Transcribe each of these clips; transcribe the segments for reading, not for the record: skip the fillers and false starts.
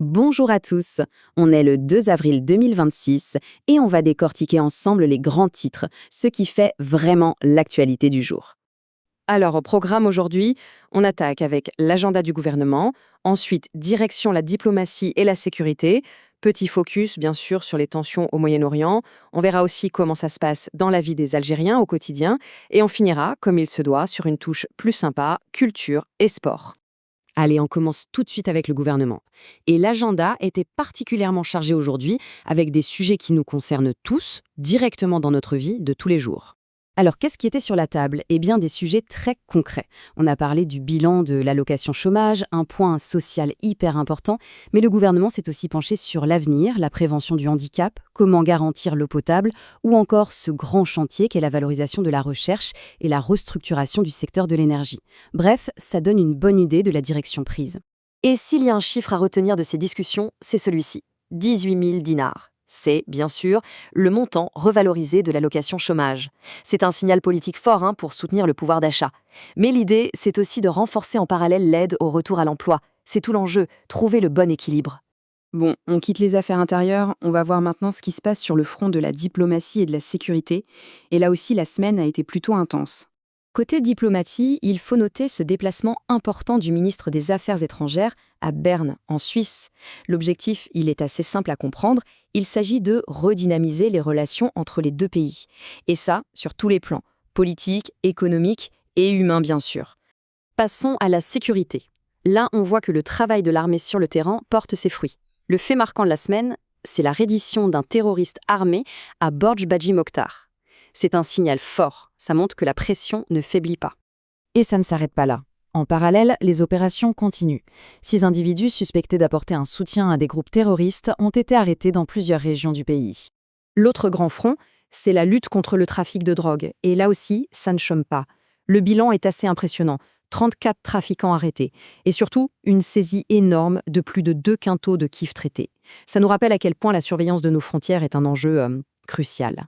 Bonjour à tous, on est le 2 avril 2026 et on va décortiquer ensemble les grands titres, ce qui fait vraiment l'actualité du jour. Alors, au programme aujourd'hui, on attaque avec l'agenda du gouvernement, ensuite direction la diplomatie et la sécurité, petit focus bien sûr sur les tensions au Moyen-Orient, on verra aussi comment ça se passe dans la vie des Algériens au quotidien, et on finira, comme il se doit, sur une touche plus sympa, culture et sport. Allez, on commence tout de suite avec le gouvernement. Et l'agenda était particulièrement chargé aujourd'hui avec des sujets qui nous concernent tous, directement dans notre vie de tous les jours. Alors, qu'est-ce qui était sur la table? Eh bien, des sujets très concrets. On a parlé du bilan de l'allocation chômage, un point social hyper important, mais le gouvernement s'est aussi penché sur l'avenir, la prévention du handicap, comment garantir l'eau potable, ou encore ce grand chantier qu'est la valorisation de la recherche et la restructuration du secteur de l'énergie. Bref, ça donne une bonne idée de la direction prise. Et s'il y a un chiffre à retenir de ces discussions, c'est celui-ci, 18 000 dinars. C'est, bien sûr, le montant revalorisé de l'allocation chômage. C'est un signal politique fort pour soutenir le pouvoir d'achat. Mais l'idée, c'est aussi de renforcer en parallèle l'aide au retour à l'emploi. C'est tout l'enjeu, trouver le bon équilibre. Bon, on quitte les affaires intérieures, on va voir maintenant ce qui se passe sur le front de la diplomatie et de la sécurité. Et là aussi, la semaine a été plutôt intense. Côté diplomatie, il faut noter ce déplacement important du ministre des Affaires étrangères à Berne, en Suisse. L'objectif, il est assez simple à comprendre, il s'agit de redynamiser les relations entre les deux pays. Et ça, sur tous les plans, politique, économique et humain bien sûr. Passons à la sécurité. Là, on voit que le travail de l'armée sur le terrain porte ses fruits. Le fait marquant de la semaine, c'est la reddition d'un terroriste armé à Borj Baji Mokhtar. C'est un signal fort, ça montre que la pression ne faiblit pas. Et ça ne s'arrête pas là. En parallèle, les opérations continuent. 6 individus suspectés d'apporter un soutien à des groupes terroristes ont été arrêtés dans plusieurs régions du pays. L'autre grand front, c'est la lutte contre le trafic de drogue. Et là aussi, ça ne chôme pas. Le bilan est assez impressionnant. 34 trafiquants arrêtés. Et surtout, une saisie énorme de plus de 2 quintaux de kiff traités. Ça nous rappelle à quel point la surveillance de nos frontières est un enjeu crucial.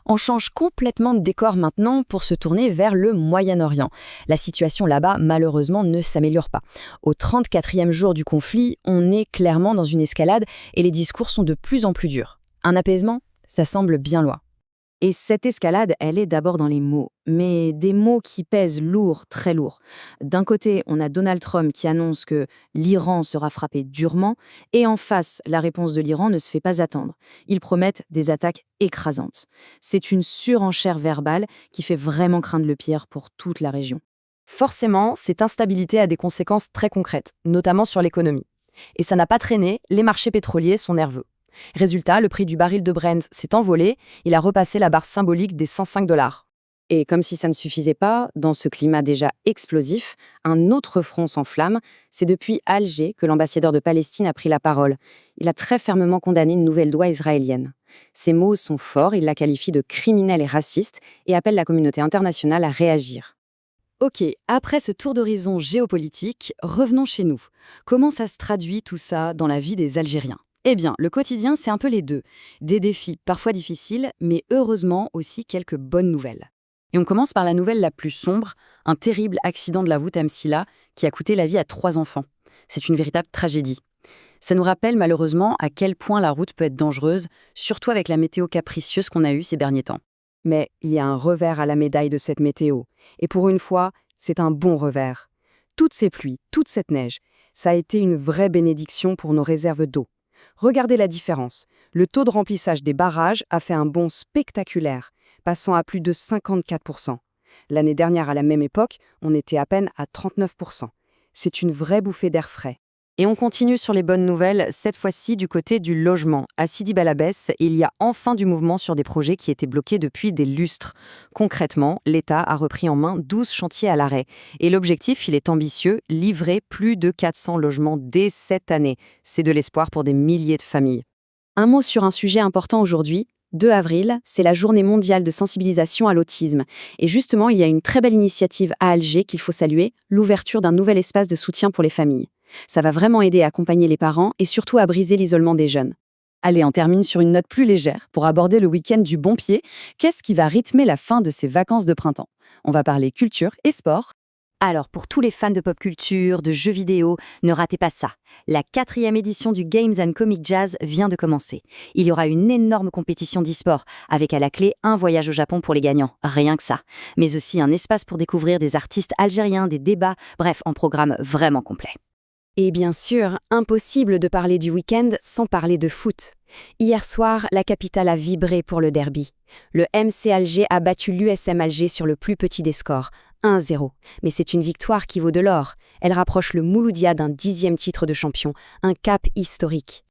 On change complètement de décor maintenant pour se tourner vers le Moyen-Orient. La situation là-bas, malheureusement, ne s'améliore pas. Au 34e jour du conflit, on est clairement dans une escalade et les discours sont de plus en plus durs. Un apaisement, ça semble bien loin. Et cette escalade, elle est d'abord dans les mots, mais des mots qui pèsent lourd, très lourd. D'un côté, on a Donald Trump qui annonce que l'Iran sera frappé durement, et en face, la réponse de l'Iran ne se fait pas attendre. Ils promettent des attaques écrasantes. C'est une surenchère verbale qui fait vraiment craindre le pire pour toute la région. Forcément, cette instabilité a des conséquences très concrètes, notamment sur l'économie. Et ça n'a pas traîné, les marchés pétroliers sont nerveux. Résultat, le prix du baril de Brent s'est envolé, il a repassé la barre symbolique des 105 $. Et comme si ça ne suffisait pas, dans ce climat déjà explosif, un autre front s'enflamme. C'est depuis Alger que l'ambassadeur de Palestine a pris la parole. Il a très fermement condamné une nouvelle loi israélienne. Ses mots sont forts, il la qualifie de criminelle et raciste et appelle la communauté internationale à réagir. Ok, après ce tour d'horizon géopolitique, revenons chez nous. Comment ça se traduit tout ça dans la vie des Algériens ? Eh bien, le quotidien, c'est un peu les deux. Des défis parfois difficiles, mais heureusement aussi quelques bonnes nouvelles. Et on commence par la nouvelle la plus sombre, un terrible accident de la route Msila qui a coûté la vie à 3 enfants. C'est une véritable tragédie. Ça nous rappelle malheureusement à quel point la route peut être dangereuse, surtout avec la météo capricieuse qu'on a eue ces derniers temps. Mais il y a un revers à la médaille de cette météo. Et pour une fois, c'est un bon revers. Toutes ces pluies, toute cette neige, ça a été une vraie bénédiction pour nos réserves d'eau. Regardez la différence. Le taux de remplissage des barrages a fait un bond spectaculaire, passant à plus de 54%. L'année dernière, à la même époque, on était à peine à 39%. C'est une vraie bouffée d'air frais. Et on continue sur les bonnes nouvelles, cette fois-ci du côté du logement. À Sidi Bel Abbès, il y a enfin du mouvement sur des projets qui étaient bloqués depuis des lustres. Concrètement, l'État a repris en main 12 chantiers à l'arrêt. Et l'objectif, il est ambitieux, livrer plus de 400 logements dès cette année. C'est de l'espoir pour des milliers de familles. Un mot sur un sujet important aujourd'hui. 2 avril, c'est la journée mondiale de sensibilisation à l'autisme. Et justement, il y a une très belle initiative à Alger qu'il faut saluer, l'ouverture d'un nouvel espace de soutien pour les familles. Ça va vraiment aider à accompagner les parents et surtout à briser l'isolement des jeunes. Allez, on termine sur une note plus légère pour aborder le week-end du bon pied. Qu'est-ce qui va rythmer la fin de ces vacances de printemps ? On va parler culture et sport. Alors, pour tous les fans de pop culture, de jeux vidéo, ne ratez pas ça. La 4e édition du Games and Comic Jazz vient de commencer. Il y aura une énorme compétition d'e-sport, avec à la clé un voyage au Japon pour les gagnants, rien que ça. Mais aussi un espace pour découvrir des artistes algériens, des débats, bref, un programme vraiment complet. Et bien sûr, impossible de parler du week-end sans parler de foot. Hier soir, la capitale a vibré pour le derby. Le MC Alger a battu l'USM Alger sur le plus petit des scores, 1-0. Mais c'est une victoire qui vaut de l'or. Elle rapproche le Mouloudia d'un 10e titre de champion, un cap historique.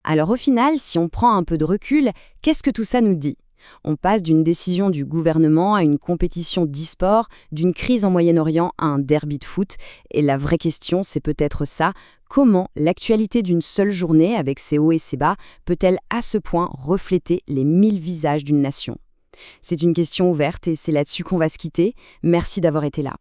Alors au final, si on prend un peu de recul, qu'est-ce que tout ça nous dit ? On passe d'une décision du gouvernement à une compétition d'e-sport, d'une crise en Moyen-Orient à un derby de foot. Et la vraie question, c'est peut-être ça. Comment l'actualité d'une seule journée, avec ses hauts et ses bas, peut-elle à ce point refléter les 1000 visages d'une nation ? C'est une question ouverte et c'est là-dessus qu'on va se quitter. Merci d'avoir été là.